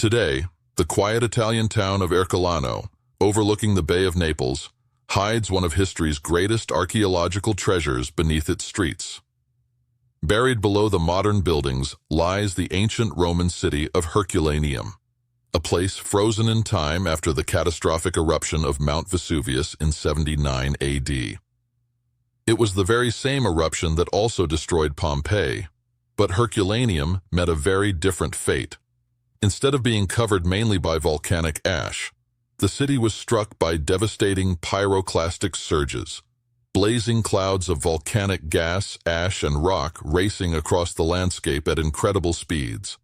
Today, the quiet Italian town of Ercolano, overlooking the Bay of Naples, hides one of history's greatest archaeological treasures beneath its streets. Buried below the modern buildings lies the ancient Roman city of Herculaneum, a place frozen in time after the catastrophic eruption of Mount Vesuvius in 79 AD. It was the very same eruption that also destroyed Pompeii, but Herculaneum met a very different fate. Instead of being covered mainly by volcanic ash, the city was struck by devastating pyroclastic surges, blazing clouds of volcanic gas, ash, and rock racing across the landscape at incredible speeds.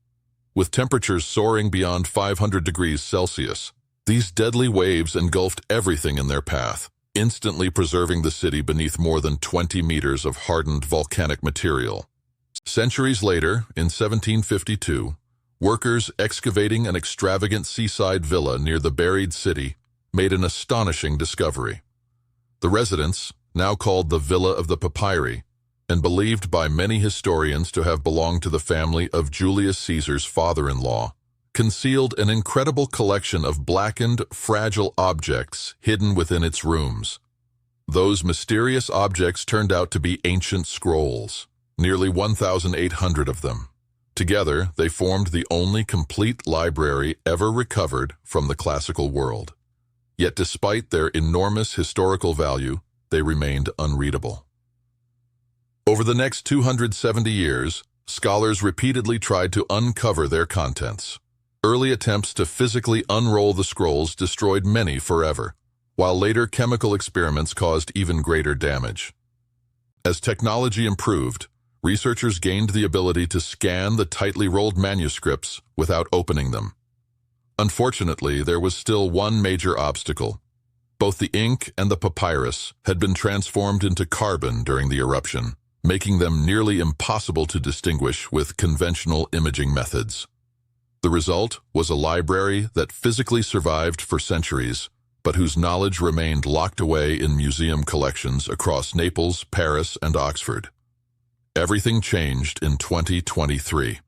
With temperatures soaring beyond 500 degrees Celsius, these deadly waves engulfed everything in their path, instantly preserving the city beneath more than 20 meters of hardened volcanic material. Centuries later, in 1752, workers excavating an extravagant seaside villa near the buried city made an astonishing discovery. The residence, now called the Villa of the Papyri, and believed by many historians to have belonged to the family of Julius Caesar's father-in-law, concealed an incredible collection of blackened, fragile objects hidden within its rooms. Those mysterious objects turned out to be ancient scrolls, nearly 1,800 of them. Together, they formed the only complete library ever recovered from the classical world. Yet despite their enormous historical value, they remained unreadable. Over the next 270 years, scholars repeatedly tried to uncover their contents. Early attempts to physically unroll the scrolls destroyed many forever, while later chemical experiments caused even greater damage. As technology improved, researchers gained the ability to scan the tightly rolled manuscripts without opening them. Unfortunately, there was still one major obstacle. Both the ink and the papyrus had been transformed into carbon during the eruption, making them nearly impossible to distinguish with conventional imaging methods. The result was a library that physically survived for centuries, but whose knowledge remained locked away in museum collections across Naples, Paris, and Oxford. Everything changed in 2023.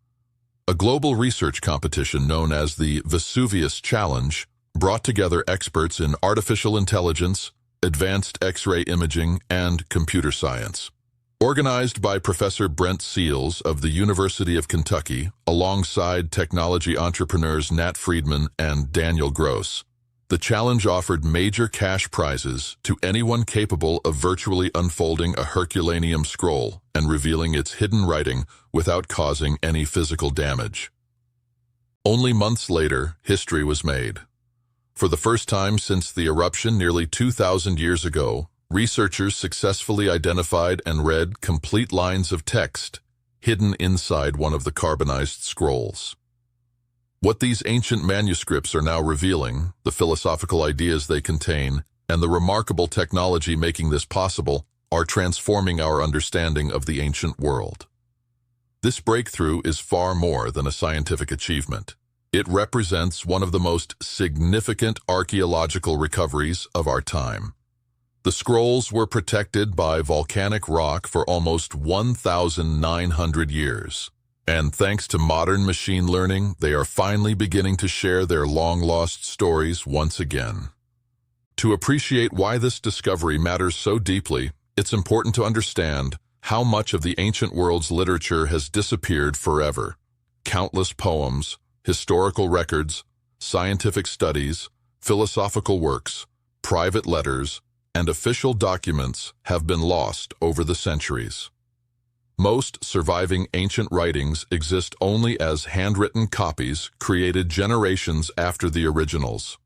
A global research competition known as the Vesuvius Challenge brought together experts in artificial intelligence, advanced X-ray imaging, and computer science. Organized by Professor Brent Seals of the University of Kentucky, alongside technology entrepreneurs Nat Friedman and Daniel Gross, the challenge offered major cash prizes to anyone capable of virtually unfolding a Herculaneum scroll and revealing its hidden writing without causing any physical damage. Only months later, history was made. For the first time since the eruption nearly 2,000 years ago, researchers successfully identified and read complete lines of text hidden inside one of the carbonized scrolls. What these ancient manuscripts are now revealing, the philosophical ideas they contain, and the remarkable technology making this possible, are transforming our understanding of the ancient world. This breakthrough is far more than a scientific achievement. It represents one of the most significant archaeological recoveries of our time. The scrolls were protected by volcanic rock for almost 1,900 years. And thanks to modern machine learning, they are finally beginning to share their long-lost stories once again. To appreciate why this discovery matters so deeply, it's important to understand how much of the ancient world's literature has disappeared forever. Countless poems, historical records, scientific studies, philosophical works, private letters, and official documents have been lost over the centuries. Most surviving ancient writings exist only as handwritten copies created generations after the originals.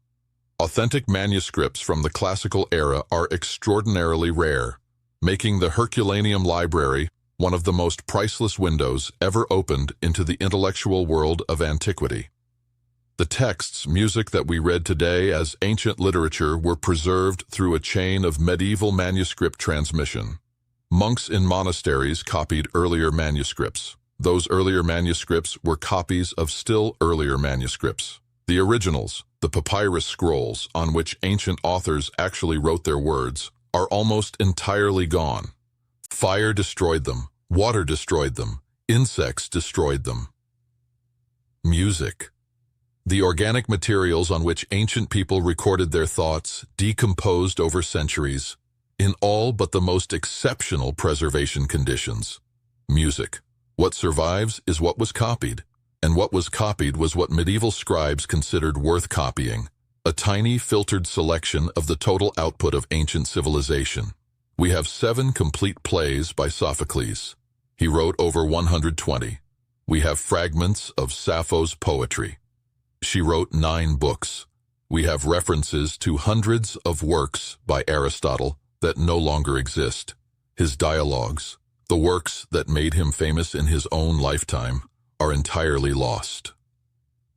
Authentic manuscripts from the classical era are extraordinarily rare, making the Herculaneum Library one of the most priceless windows ever opened into the intellectual world of antiquity. The texts, music that we read today as ancient literature were preserved through a chain of medieval manuscript transmission. Monks in monasteries copied earlier manuscripts. Those earlier manuscripts were copies of still earlier manuscripts. The originals, the papyrus scrolls on which ancient authors actually wrote their words, are almost entirely gone. Fire destroyed them, water destroyed them, insects destroyed them. Music. The organic materials on which ancient people recorded their thoughts decomposed over centuries, in all but the most exceptional preservation conditions. Music. What survives is what was copied, and what was copied was what medieval scribes considered worth copying, a tiny filtered selection of the total output of ancient civilization. We have 7 complete plays by Sophocles. He wrote over 120. We have fragments of Sappho's poetry. She wrote 9 books. We have references to hundreds of works by Aristotle that no longer exist. His dialogues, the works that made him famous in his own lifetime, are entirely lost.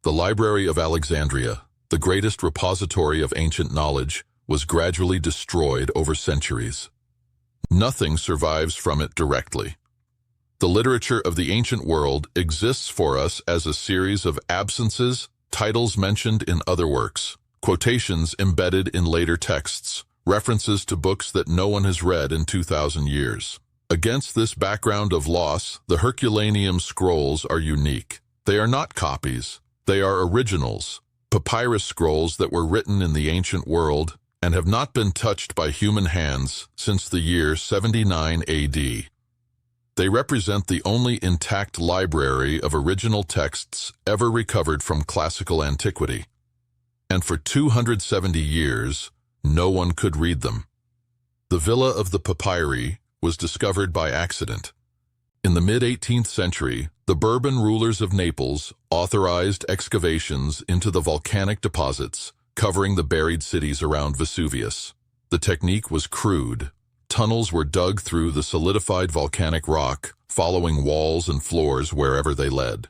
The Library of Alexandria, the greatest repository of ancient knowledge, was gradually destroyed over centuries. Nothing survives from it directly. The literature of the ancient world exists for us as a series of absences, titles mentioned in other works, quotations embedded in later texts, references to books that no one has read in 2,000 years. Against this background of loss, the Herculaneum scrolls are unique. They are not copies. They are originals, papyrus scrolls that were written in the ancient world and have not been touched by human hands since the year 79 AD. They represent the only intact library of original texts ever recovered from classical antiquity. And for 270 years, no one could read them. The Villa of the Papyri was discovered by accident. In the mid-18th century, the Bourbon rulers of Naples authorized excavations into the volcanic deposits covering the buried cities around Vesuvius. The technique was crude. Tunnels were dug through the solidified volcanic rock, following walls and floors wherever they led.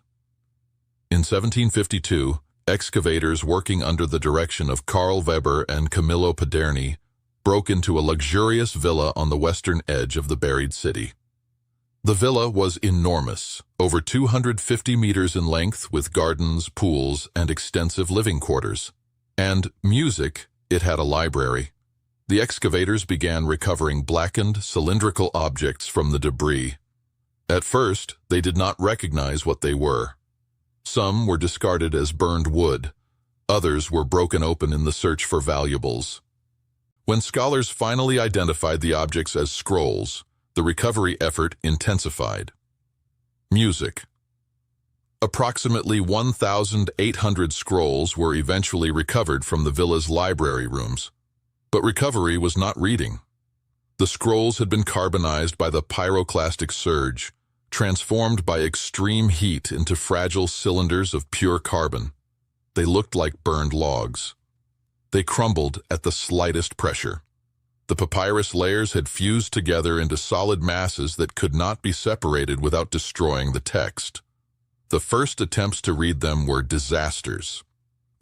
In 1752, excavators working under the direction of Carl Weber and Camillo Paderni broke into a luxurious villa on the western edge of the buried city. The villa was enormous, over 250 meters in length with gardens, pools, and extensive living quarters. And music, it had a library. The excavators began recovering blackened, cylindrical objects from the debris. At first, they did not recognize what they were. Some were discarded as burned wood. Others were broken open in the search for valuables. When scholars finally identified the objects as scrolls, the recovery effort intensified. Music. Approximately 1,800 scrolls were eventually recovered from the villa's library rooms. But recovery was not reading. The scrolls had been carbonized by the pyroclastic surge, transformed by extreme heat into fragile cylinders of pure carbon. They looked like burned logs. They crumbled at the slightest pressure. The papyrus layers had fused together into solid masses that could not be separated without destroying the text. The first attempts to read them were disasters.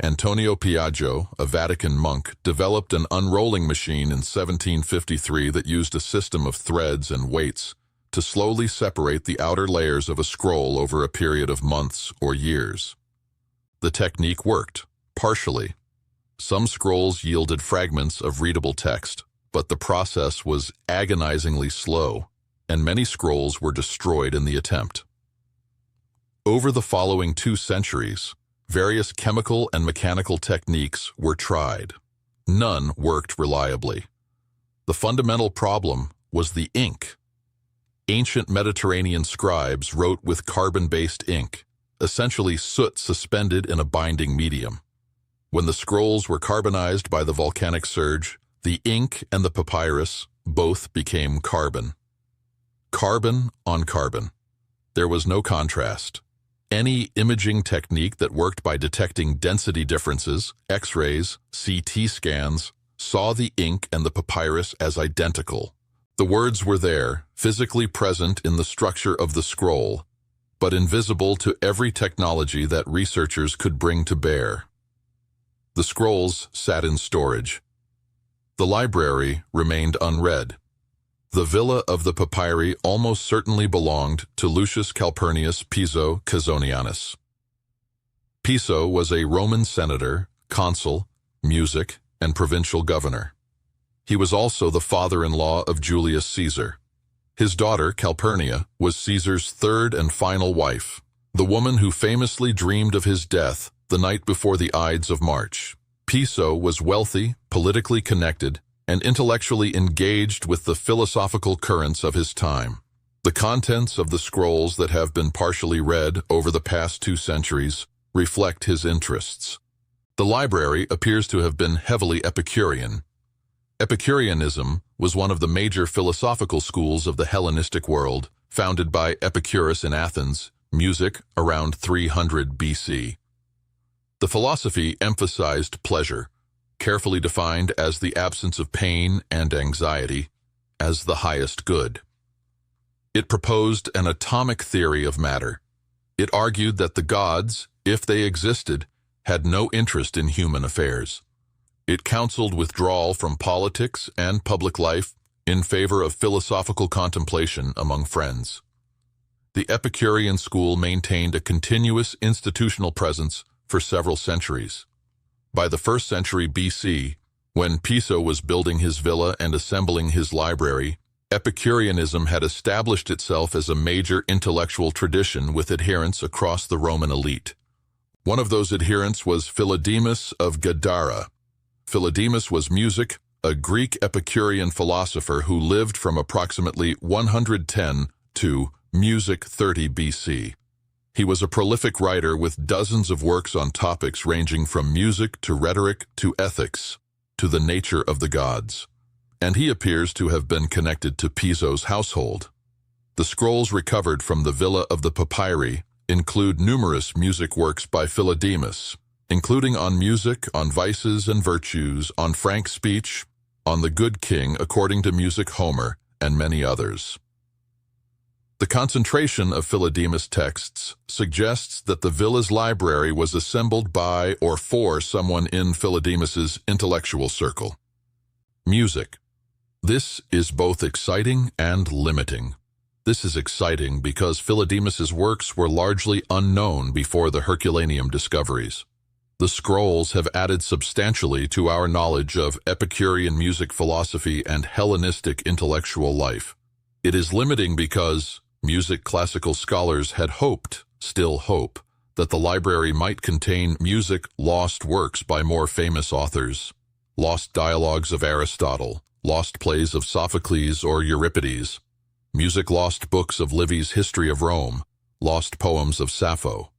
Antonio Piaggio, a Vatican monk, developed an unrolling machine in 1753 that used a system of threads and weights to slowly separate the outer layers of a scroll over a period of months or years. The technique worked, partially. Some scrolls yielded fragments of readable text, but the process was agonizingly slow, and many scrolls were destroyed in the attempt. Over the following 2 centuries, various chemical and mechanical techniques were tried. None worked reliably. The fundamental problem was the ink. Ancient Mediterranean scribes wrote with carbon-based ink, essentially soot suspended in a binding medium. When the scrolls were carbonized by the volcanic surge, the ink and the papyrus both became carbon. Carbon on carbon. There was no contrast. Any imaging technique that worked by detecting density differences, X-rays, CT scans, saw the ink and the papyrus as identical. The words were there, physically present in the structure of the scroll, but invisible to every technology that researchers could bring to bear. The scrolls sat in storage. The library remained unread. The Villa of the Papyri almost certainly belonged to Lucius Calpurnius Piso Casonianus. Piso was a Roman senator, consul, music, and provincial governor. He was also the father-in-law of Julius Caesar. His daughter, Calpurnia, was Caesar's third and final wife, the woman who famously dreamed of his death the night before the Ides of March. Piso was wealthy, politically connected, and intellectually engaged with the philosophical currents of his time. The contents of the scrolls that have been partially read over the past 2 centuries reflect his interests. The library appears to have been heavily Epicurean. Epicureanism was one of the major philosophical schools of the Hellenistic world, founded by Epicurus in Athens, music around 300 BC. The philosophy emphasized pleasure, carefully defined as the absence of pain and anxiety, as the highest good. It proposed an atomic theory of matter. It argued that the gods, if they existed, had no interest in human affairs. It counseled withdrawal from politics and public life in favor of philosophical contemplation among friends. The Epicurean school maintained a continuous institutional presence for several centuries. By the 1st century BC, when Piso was building his villa and assembling his library, Epicureanism had established itself as a major intellectual tradition with adherents across the Roman elite. One of those adherents was Philodemus of Gadara. Philodemus was music, a Greek Epicurean philosopher who lived from approximately 110 to music 30 BC. He was a prolific writer with dozens of works on topics ranging from music to rhetoric to ethics to the nature of the gods. And he appears to have been connected to Piso's household. The scrolls recovered from the Villa of the Papyri include numerous music works by Philodemus, including on music, on vices and virtues, on frank speech, on the good king according to music Homer, and many others. The concentration of Philodemus texts suggests that the villa's library was assembled by or for someone in Philodemus's intellectual circle. Music. This is both exciting and limiting. This is exciting because Philodemus's works were largely unknown before the Herculaneum discoveries. The scrolls have added substantially to our knowledge of Epicurean music philosophy and Hellenistic intellectual life. It is limiting because music classical scholars had hoped, still hope, that the library might contain music lost works by more famous authors, lost dialogues of Aristotle, lost plays of Sophocles or Euripides, music lost books of Livy's History of Rome, lost poems of Sappho.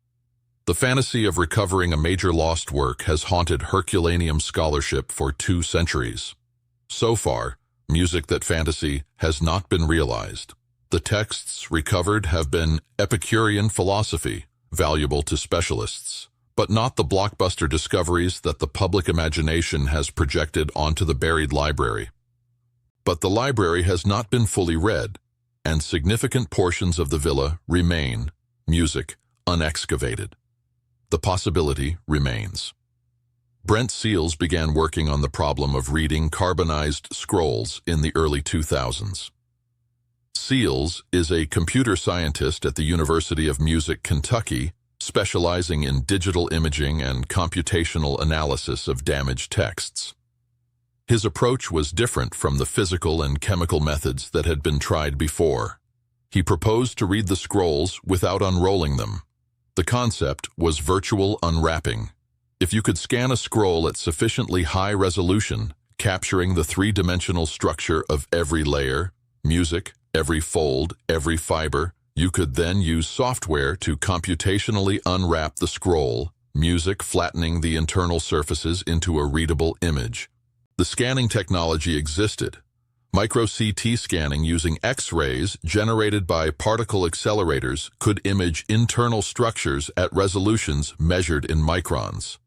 The fantasy of recovering a major lost work has haunted Herculaneum scholarship for 2 centuries. So far, music that fantasy has not been realized. The texts recovered have been Epicurean philosophy, valuable to specialists, but not the blockbuster discoveries that the public imagination has projected onto the buried library. But the library has not been fully read, and significant portions of the villa remain, music, unexcavated. The possibility remains. Brent Seals began working on the problem of reading carbonized scrolls in the early 2000s. Seals is a computer scientist at the University of Music, Kentucky, specializing in digital imaging and computational analysis of damaged texts. His approach was different from the physical and chemical methods that had been tried before. He proposed to read the scrolls without unrolling them. The concept was virtual unwrapping. If you could scan a scroll at sufficiently high resolution, capturing the 3-dimensional structure of every layer, music, every fold, every fiber, you could then use software to computationally unwrap the scroll, music flattening the internal surfaces into a readable image. The scanning technology existed. Micro-CT scanning using X-rays generated by particle accelerators could image internal structures at resolutions measured in microns.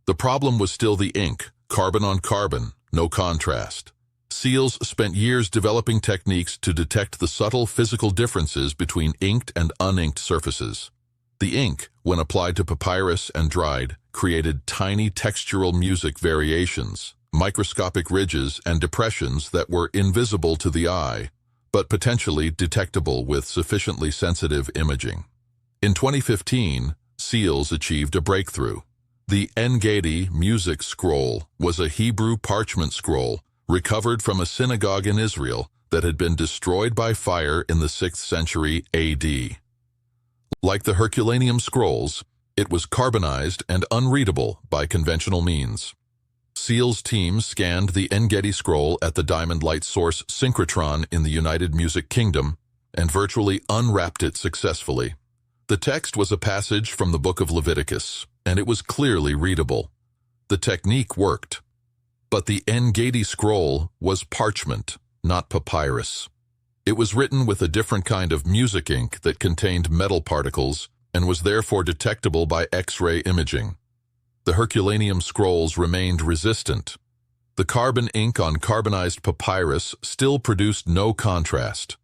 The problem was still the ink, carbon on carbon, no contrast. Seals spent years developing techniques to detect the subtle physical differences between inked and uninked surfaces. The ink, when applied to papyrus and dried, created tiny textural music variations, microscopic ridges and depressions that were invisible to the eye, but potentially detectable with sufficiently sensitive imaging. In 2015, Seals achieved a breakthrough. The En-Gedi music scroll was a Hebrew parchment scroll recovered from a synagogue in Israel that had been destroyed by fire in the 6th century AD. Like the Herculaneum scrolls, It was carbonized and unreadable by conventional means. Seal's team scanned the Engedi scroll at the diamond light source synchrotron in the United Music Kingdom and virtually unwrapped it successfully. The text was a passage from the Book of Leviticus, and it was clearly readable. The technique worked. But the Engedi scroll was parchment, not papyrus. It was written with a different kind of music ink that contained metal particles and was therefore detectable by X-ray imaging. The Herculaneum scrolls remained resistant. The carbon ink on carbonized papyrus still produced no contrast.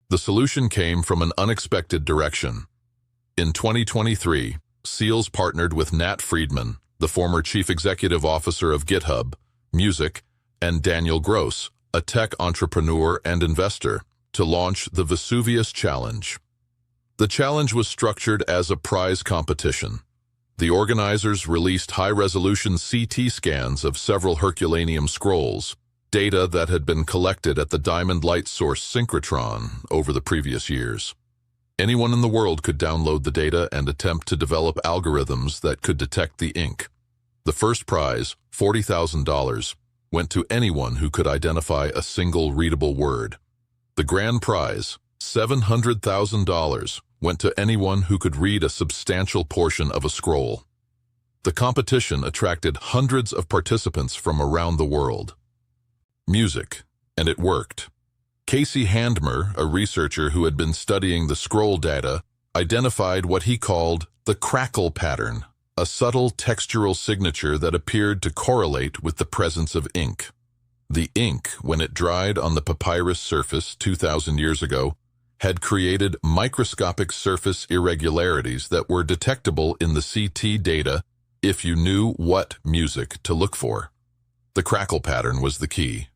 The solution came from an unexpected direction. In 2023, Seals partnered with Nat Friedman, the former chief executive officer of GitHub, Music, and Daniel Gross, a tech entrepreneur and investor, to launch the Vesuvius Challenge. The challenge was structured as a prize competition. The organizers released high-resolution CT scans of several Herculaneum scrolls, data that had been collected at the Diamond Light Source synchrotron over the previous years. Anyone in the world could download the data and attempt to develop algorithms that could detect the ink. The first prize, $40,000, went to anyone who could identify a single readable word. The grand prize, $700,000, went to anyone who could read a substantial portion of a scroll. The competition attracted hundreds of participants from around the world. Music, and it worked. Casey Handmer, a researcher who had been studying the scroll data, identified what he called the crackle pattern, a subtle textural signature that appeared to correlate with the presence of ink. The ink, when it dried on the papyrus surface 2,000 years ago, had created microscopic surface irregularities that were detectable in the CT data if you knew what music to look for. The crackle pattern was the key.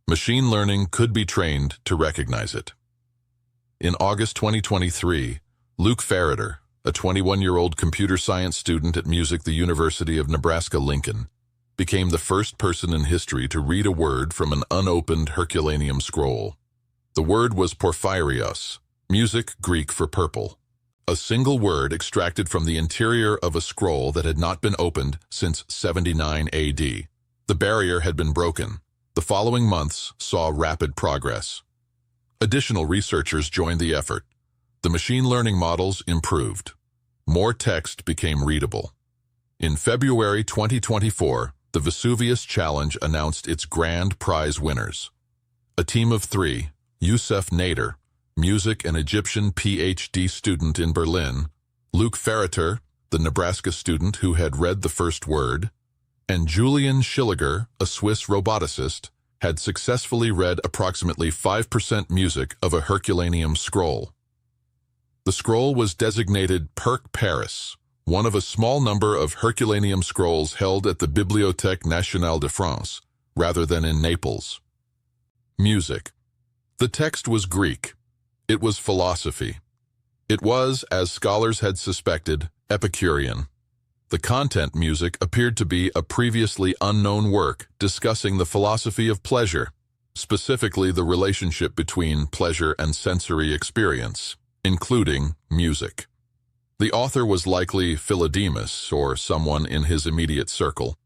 Machine learning could be trained to recognize it. In August 2023, Luke Ferreter, a 21-year-old computer science student at Music, the University of Nebraska-Lincoln, became the first person in history to read a word from an unopened Herculaneum scroll. The word was porphyrios, music Greek for purple. A single word extracted from the interior of a scroll that had not been opened since 79 AD. The barrier had been broken. The following months saw rapid progress. Additional researchers joined the effort. The machine learning models improved. More text became readable. In February 2024, the Vesuvius Challenge announced its grand prize winners. A team of 3, Youssef Nader, music and Egyptian PhD student in Berlin, Luke Ferreter, the Nebraska student who had read the first word, and Julian Schilliger, a Swiss roboticist, had successfully read approximately 5% music of a Herculaneum scroll. The scroll was designated Perc Paris, one of a small number of Herculaneum scrolls held at the Bibliothèque Nationale de France, rather than in Naples. Music. The text was Greek. It was philosophy. It was, as scholars had suspected, Epicurean. The content music appeared to be a previously unknown work discussing the philosophy of pleasure, specifically the relationship between pleasure and sensory experience, including music. The author was likely Philodemus or someone in his immediate circle.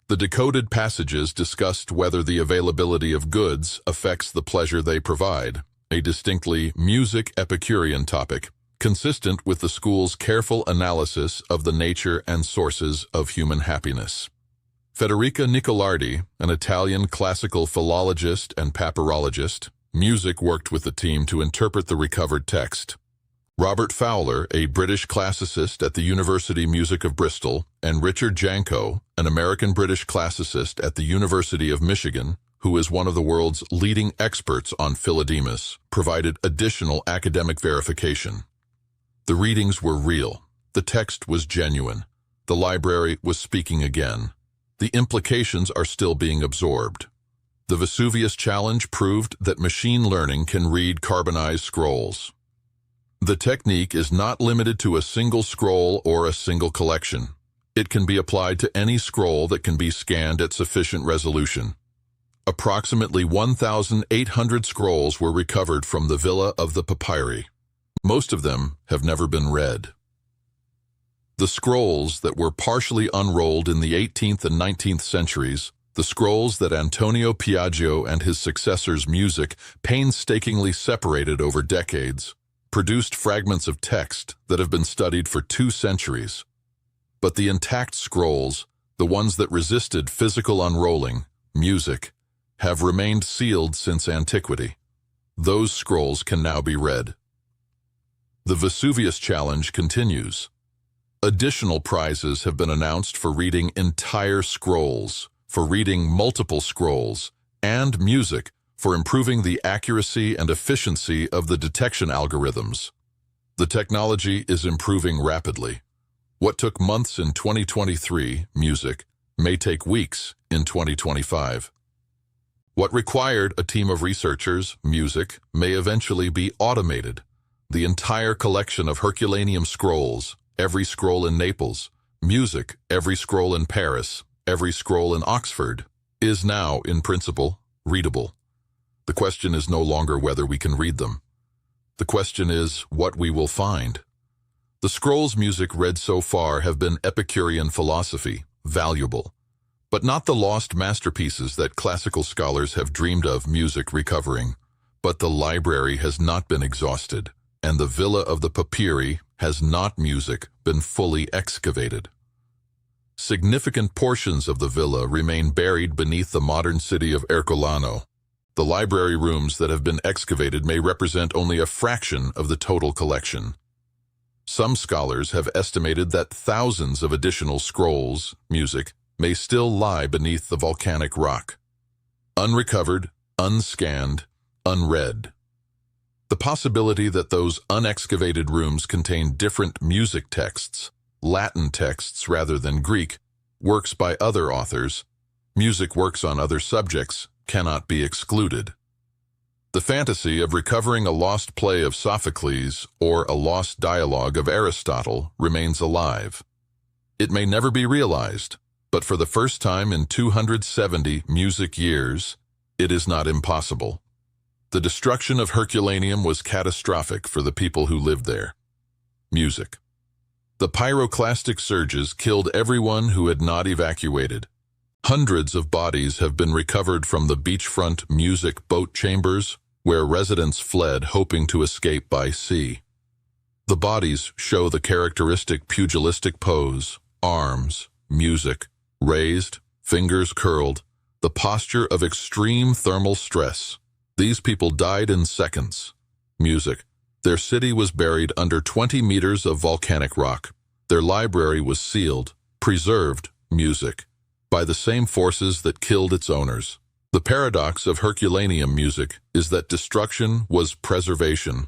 The decoded passages discussed whether the availability of goods affects the pleasure they provide, a distinctly music Epicurean topic, consistent with the school's careful analysis of the nature and sources of human happiness. Federica Nicolardi, an Italian classical philologist and papyrologist, music worked with the team to interpret the recovered text. Robert Fowler, a British classicist at the University Music of Bristol, and Richard Janko, an American-British classicist at the University of Michigan, who is one of the world's leading experts on Philodemus, provided additional academic verification. The readings were real. The text was genuine. The library was speaking again. The implications are still being absorbed. The Vesuvius Challenge proved that machine learning can read carbonized scrolls. The technique is not limited to a single scroll or a single collection. It can be applied to any scroll that can be scanned at sufficient resolution. Approximately 1,800 scrolls were recovered from the Villa of the Papyri. Most of them have never been read. The scrolls that were partially unrolled in the 18th and 19th centuries, the scrolls that Antonio Piaggio and his successors' music painstakingly separated over decades, produced fragments of text that have been studied for 2 centuries. But the intact scrolls, the ones that resisted physical unrolling, music, have remained sealed since antiquity. Those scrolls can now be read. The Vesuvius Challenge continues. Additional prizes have been announced for reading entire scrolls, for reading multiple scrolls, and music for improving the accuracy and efficiency of the detection algorithms. The technology is improving rapidly. What took months in 2023, music, may take weeks in 2025. What required a team of researchers, music, may eventually be automated. The entire collection of Herculaneum scrolls, every scroll in Naples, music, every scroll in Paris, every scroll in Oxford, is now, in principle, readable. The question is no longer whether we can read them. The question is what we will find. The scrolls music read so far have been Epicurean philosophy, valuable, but not the lost masterpieces that classical scholars have dreamed of music recovering. But the library has not been exhausted, and the villa of the papyri has not music been fully excavated. Significant portions of the villa remain buried beneath the modern city of Ercolano. The library rooms that have been excavated may represent only a fraction of the total collection. Some scholars have estimated that thousands of additional scrolls, music, may still lie beneath the volcanic rock. Unrecovered, unscanned, unread. The possibility that those unexcavated rooms contain different music texts, Latin texts rather than Greek, works by other authors, music works on other subjects, cannot be excluded. The fantasy of recovering a lost play of Sophocles or a lost dialogue of Aristotle remains alive. It may never be realized, but for the first time in 270 music years, it is not impossible. The destruction of Herculaneum was catastrophic for the people who lived there. Music. The pyroclastic surges killed everyone who had not evacuated. Hundreds of bodies have been recovered from the beachfront music boat chambers, where residents fled hoping to escape by sea. The bodies show the characteristic pugilistic pose, arms, music, raised, fingers curled, the posture of extreme thermal stress. These people died in seconds. Music. Their city was buried under 20 meters of volcanic rock. Their library was sealed, preserved, music, by the same forces that killed its owners. The paradox of Herculaneum music is that destruction was preservation.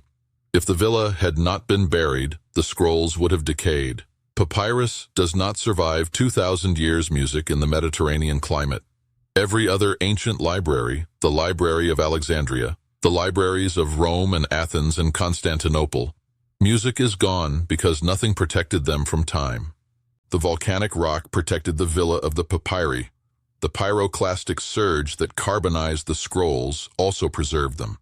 If the villa had not been buried, the scrolls would have decayed. Papyrus does not survive 2,000 years music in the Mediterranean climate. Every other ancient library, the Library of Alexandria, the libraries of Rome and Athens and Constantinople, music is gone because nothing protected them from time. The volcanic rock protected the villa of the papyri. The pyroclastic surge that carbonized the scrolls also preserved them.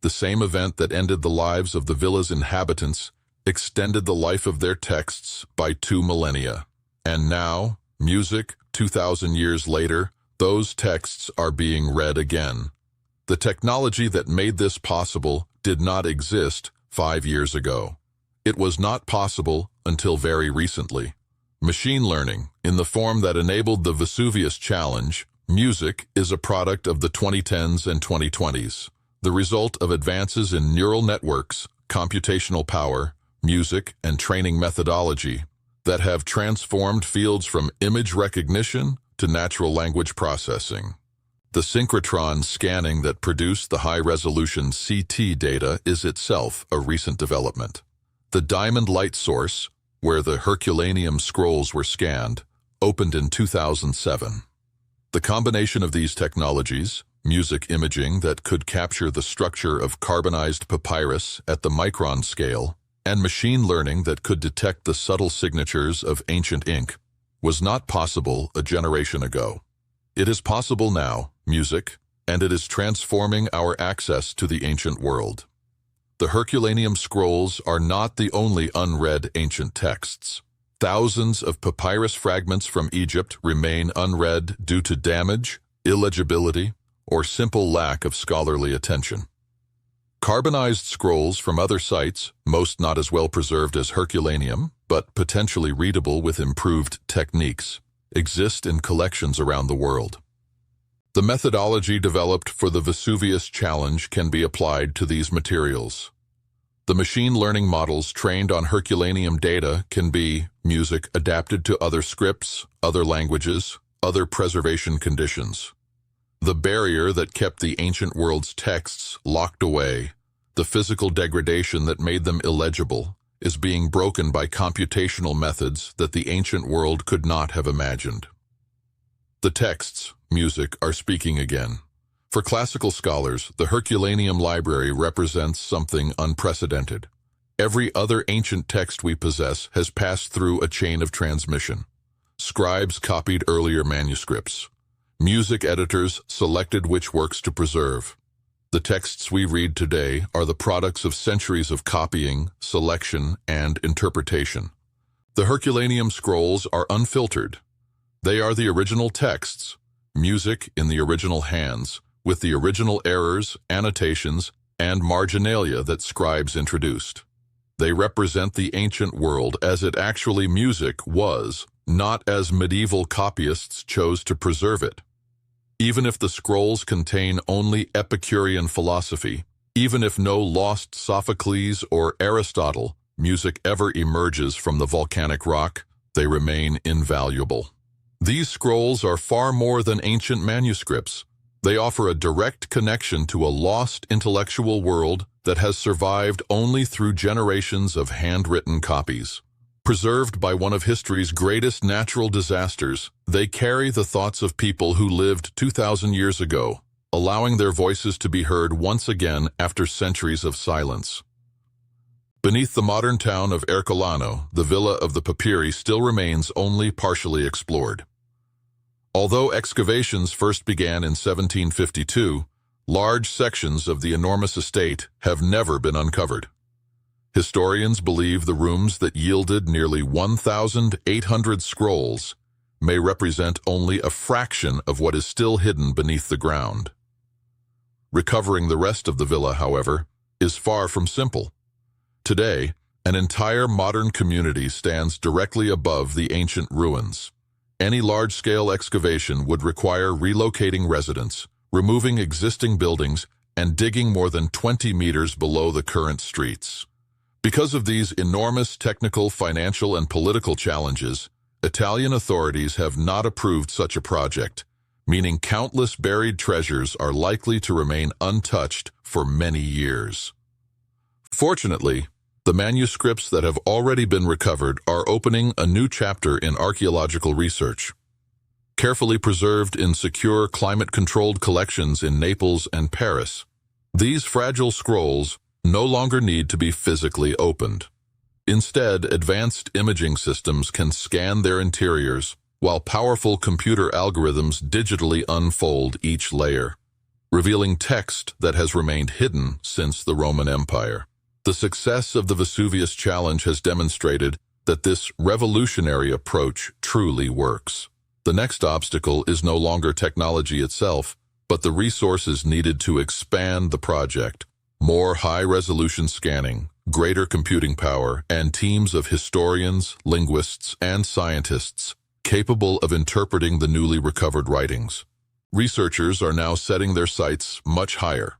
The same event that ended the lives of the villa's inhabitants extended the life of their texts by 2 millennia. And now, music, 2,000 years later, those texts are being read again. The technology that made this possible did not exist 5 years ago. It was not possible until very recently. Machine learning, in the form that enabled the Vesuvius Challenge, music, is a product of the 2010s and 2020s, the result of advances in neural networks, computational power, music, and training methodology that have transformed fields from image recognition to natural language processing. The synchrotron scanning that produced the high-resolution CT data is itself a recent development. The diamond light source, where the Herculaneum scrolls were scanned, opened in 2007. The combination of these technologies, music imaging that could capture the structure of carbonized papyrus at the micron scale, and machine learning that could detect the subtle signatures of ancient ink, was not possible a generation ago. It is possible now, music, and it is transforming our access to the ancient world. The Herculaneum scrolls are not the only unread ancient texts. Thousands of papyrus fragments from Egypt remain unread due to damage, illegibility, or simple lack of scholarly attention. Carbonized scrolls from other sites, most not as well preserved as Herculaneum, but potentially readable with improved techniques, exist in collections around the world. The methodology developed for the Vesuvius Challenge can be applied to these materials. The machine learning models trained on Herculaneum data can be music adapted to other scripts, other languages, other preservation conditions. The barrier that kept the ancient world's texts locked away, the physical degradation that made them illegible, is being broken by computational methods that the ancient world could not have imagined. The texts, music, are speaking again. For classical scholars, the Herculaneum library represents something unprecedented. Every other ancient text we possess has passed through a chain of transmission. Scribes copied earlier manuscripts. Music editors selected which works to preserve. The texts we read today are the products of centuries of copying, selection, and interpretation. The Herculaneum scrolls are unfiltered. They are the original texts, music in the original hands, with the original errors, annotations, and marginalia that scribes introduced. They represent the ancient world as it actually music was, not as medieval copyists chose to preserve it. Even if the scrolls contain only Epicurean philosophy, even if no lost Sophocles or Aristotle music ever emerges from the volcanic rock, they remain invaluable. These scrolls are far more than ancient manuscripts. They offer a direct connection to a lost intellectual world that has survived only through generations of handwritten copies. Preserved by one of history's greatest natural disasters, they carry the thoughts of people who lived 2,000 years ago, allowing their voices to be heard once again after centuries of silence. Beneath the modern town of Ercolano, the Villa of the Papyri still remains only partially explored. Although excavations first began in 1752, large sections of the enormous estate have never been uncovered. Historians believe the rooms that yielded nearly 1,800 scrolls may represent only a fraction of what is still hidden beneath the ground. Recovering the rest of the villa, however, is far from simple. Today, an entire modern community stands directly above the ancient ruins. Any large-scale excavation would require relocating residents, removing existing buildings, and digging more than 20 meters below the current streets. Because of these enormous technical, financial, and political challenges, Italian authorities have not approved such a project, meaning countless buried treasures are likely to remain untouched for many years. Fortunately, the manuscripts that have already been recovered are opening a new chapter in archaeological research. Carefully preserved in secure, climate-controlled collections in Naples and Paris, these fragile scrolls no longer need to be physically opened. Instead, advanced imaging systems can scan their interiors, while powerful computer algorithms digitally unfold each layer, revealing text that has remained hidden since the Roman Empire. The success of the Vesuvius Challenge has demonstrated that this revolutionary approach truly works. The next obstacle is no longer technology itself, but the resources needed to expand the project. More high-resolution scanning, greater computing power, and teams of historians, linguists, and scientists capable of interpreting the newly recovered writings. Researchers are now setting their sights much higher.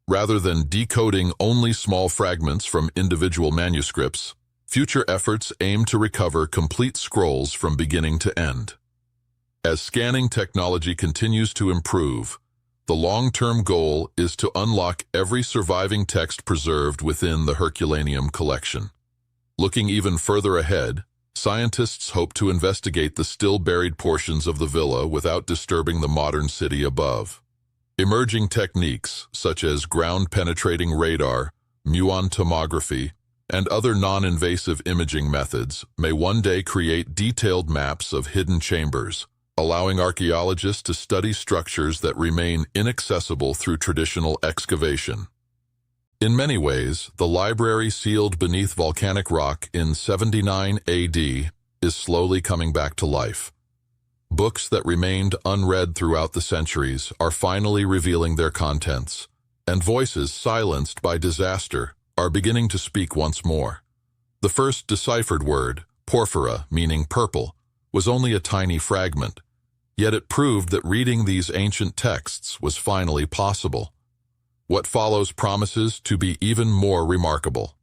Rather than decoding only small fragments from individual manuscripts, future efforts aim to recover complete scrolls from beginning to end. As scanning technology continues to improve, the long-term goal is to unlock every surviving text preserved within the Herculaneum collection. Looking even further ahead, scientists hope to investigate the still buried portions of the villa without disturbing the modern city above. Emerging techniques, such as ground-penetrating radar, muon tomography, and other non-invasive imaging methods, may one day create detailed maps of hidden chambers, allowing archaeologists to study structures that remain inaccessible through traditional excavation. In many ways, the library sealed beneath volcanic rock in 79 AD is slowly coming back to life. Books that remained unread throughout the centuries are finally revealing their contents, and voices silenced by disaster are beginning to speak once more. The first deciphered word, porphyra, meaning purple, was only a tiny fragment, yet it proved that reading these ancient texts was finally possible. What follows promises to be even more remarkable.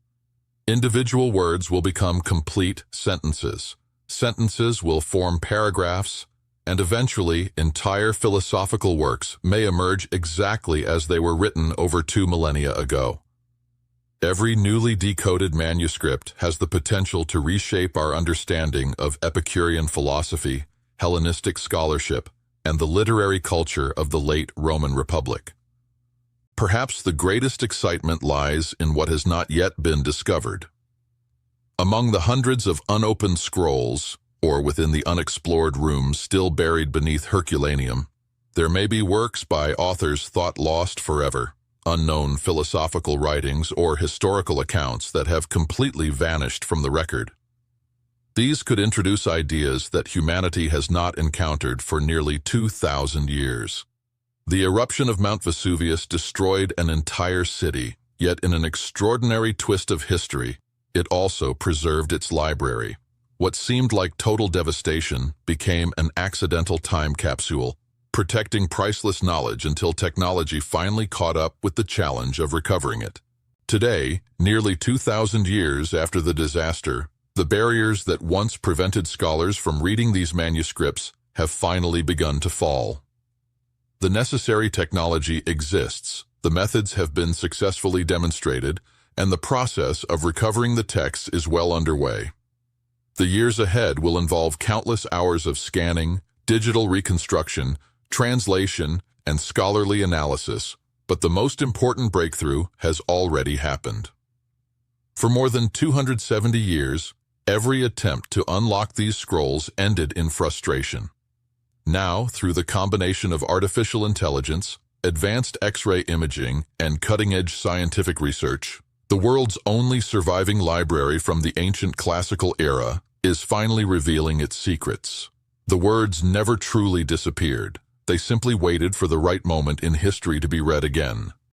Individual words will become complete sentences. Sentences will form paragraphs, and eventually entire philosophical works may emerge exactly as they were written over 2 millennia ago. Every newly decoded manuscript has the potential to reshape our understanding of Epicurean philosophy, Hellenistic scholarship, and the literary culture of the late Roman Republic. Perhaps the greatest excitement lies in what has not yet been discovered. Among the hundreds of unopened scrolls, or within the unexplored rooms still buried beneath Herculaneum, there may be works by authors thought lost forever, unknown philosophical writings or historical accounts that have completely vanished from the record. These could introduce ideas that humanity has not encountered for nearly 2,000 years. The eruption of Mount Vesuvius destroyed an entire city, yet in an extraordinary twist of history, it also preserved its library. What seemed like total devastation became an accidental time capsule, protecting priceless knowledge until technology finally caught up with the challenge of recovering it. Today, nearly 2,000 years after the disaster, the barriers that once prevented scholars from reading these manuscripts have finally begun to fall. The necessary technology exists, the methods have been successfully demonstrated, and the process of recovering the texts is well underway. The years ahead will involve countless hours of scanning, digital reconstruction, translation, and scholarly analysis, but the most important breakthrough has already happened. For more than 270 years, every attempt to unlock these scrolls ended in frustration. Now, through the combination of artificial intelligence, advanced X-ray imaging, and cutting-edge scientific research, the world's only surviving library from the ancient classical era is finally revealing its secrets. The words never truly disappeared. They simply waited for the right moment in history to be read again.